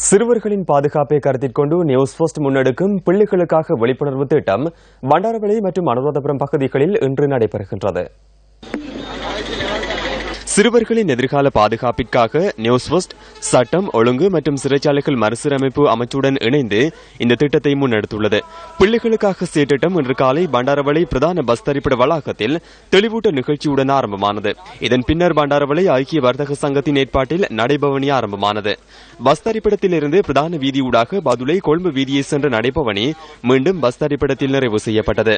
சிறுவர்களின் பாதுகாப்பை கருத்தில் கொண்டு நியூஸ் போஸ்ட் முன்னெடுக்கும் பிள்ளைகளுக்காக விழிப்புணர்வு திட்டம் பண்டாரவளை மற்றும் அனுராதபுரம் பகுதிகளில் இன்று நடைபெறுகின்றது. சிறுவர்களின் எதிர்கால பாதுகாப்பிற்காக நியூஸ் போஸ்ட் சட்டம் ஒழுங்கு மற்றும் சிறைச்சாலைகள் மறுசீரமைப்பு அமைச்சுடன் இணைந்து இந்த திட்டத்தை முன்னெடுத்துள்ளது. பிள்ளைகளுக்காக திட்டம் இன்று காலை பண்டாரவளை பிரதான பஸ் தரிப்பிட வளாகத்தில் தெளிவூட்ட நிகழ்ச்சியுடன் ஆரம்பமானது. இதன் பின்னர் பண்டாரவளை ஐக்கிய வர்த்தக சங்கத்தின் ஏற்பாட்டில் நடைபவனி ஆரம்பமானது. பஸ் தரிப்பிடத்தில் இருந்து பிரதான வீதியூடாக பதுளை கொழும்பு வீதியை சென்ற நடைபவனி மீண்டும் பஸ் தரிப்பிடத்தில் நிறைவு செய்யப்பட்டது.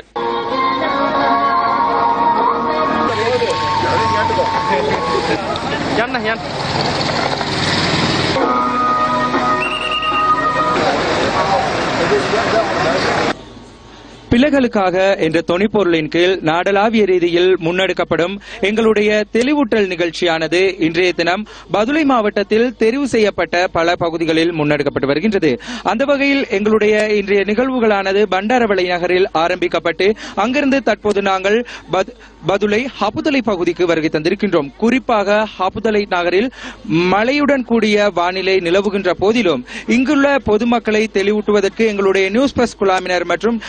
பிள்ளைகளுக்காக என்ற தொனிப்பொருளின் கீழ் நாடளாவிய ரீதியில் முன்னெடுக்கப்படும் எங்களுடைய தெளிவூட்டல் நிகழ்ச்சியானது இன்றைய தினம் பதுளை மாவட்டத்தில் தெரிவு செய்யப்பட்ட பல பகுதிகளில் முன்னெடுக்கப்பட்டு வருகின்றது. அந்த வகையில் எங்களுடைய இன்றைய நிகழ்வுகளானது பண்டாரவளை நகரில் ஆரம்பிக்கப்பட்டு அங்கிருந்து தற்போது நாங்கள் பதுளை ஹபுதலை பகுதிக்கு வருகை தந்திருக்கின்றோம். குறிப்பாக ஹபுதலை நகரில் மழையுடன் கூடிய வானிலை நிலவுகின்ற போதிலும் இங்குள்ள பொதுமக்களை தெளிவூட்டுவதற்கு எங்களுடைய நியூஸ் பிரஸ் குழாமினர் மற்றும்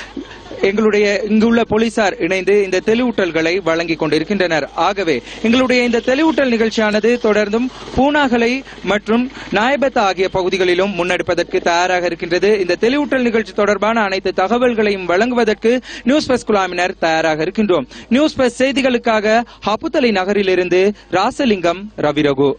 எங்களுடைய இங்குள்ள போலீசார் இணைந்து இந்த தெளிவூட்டல்களை வழங்கிக் கொண்டிருக்கின்றனர். ஆகவே எங்களுடைய இந்த தெளிவூட்டல் நிகழ்ச்சியானது தொடர்ந்தும் பூனாகலை மற்றும் நாயபத் ஆகிய பகுதிகளிலும் முன்னெடுப்பதற்கு தயாராக இருக்கின்றது. இந்த தெளிவூட்டல் நிகழ்ச்சி தொடர்பான அனைத்து தகவல்களையும் வழங்குவதற்கு நியூஸ் பிரஸ் குழாமினர் தயாராக இருக்கின்றோம். நியூஸ் பிரஸ் செய்திகளுக்காக ஹபுதலை நகரிலிருந்து ராசலிங்கம் ரவிரகு.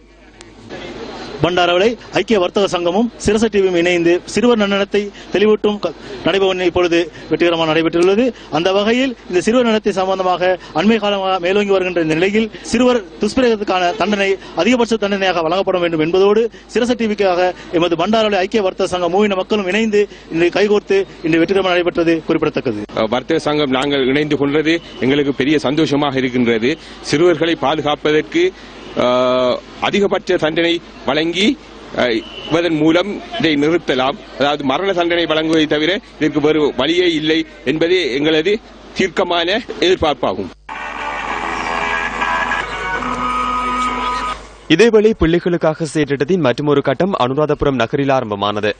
பண்டாரவளை ஐக்கிய வர்த்தக சங்கமும் சிரச டிவியும் இணைந்து சிறுவர் நன்னடத்தை தெளிவூட்டும் நடைபெறும் இப்பொழுது வெற்றிகரமாக நடைபெற்றுள்ளது. அந்த வகையில் இந்த சிறுவர் நன்னடத்தை சம்பந்தமாக அண்மை காலமாக மேலோங்கி வருகின்ற இந்த நிலையில் சிறுவர் துஷ்பிரயோகத்துக்கான தண்டனை அதிகபட்ச தண்டனையாக வழங்கப்பட வேண்டும் என்பதோடு சிரச டிவிக்காக எமது பண்டாரவளை ஐக்கிய வர்த்தக சங்கம் மூவின மக்களும் இணைந்து இன்று கைகோர்த்து இன்று வெற்றிகரமாக நடைபெற்றது குறிப்பிடத்தக்கது. வர்த்தக சங்கம் நாங்கள் இணைந்து கொள்வது எங்களுக்கு பெரிய சந்தோஷமாக இருக்கின்றது. சிறுவர்களை பாதுகாப்பதற்கு அதிகபட்ச தண்டனை வழங்கி இதன் மூலம் இதை நிறுத்தலாம். அதாவது மரண தண்டனை வழங்குவதை தவிர இதற்கு வேறு வழியே இல்லை என்பதே எங்களது தீர்க்கமான எதிர்பார்ப்பாகும். இதேவேளை பிள்ளைகளுக்காக திட்டத்தின் மற்றொரு கட்டம் அனுராதபுரம் நகரில் ஆரம்பமானது.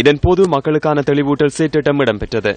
இதன்போது மக்களுக்கான தெளிவூட்டல் திட்டம் இடம்பெற்றது.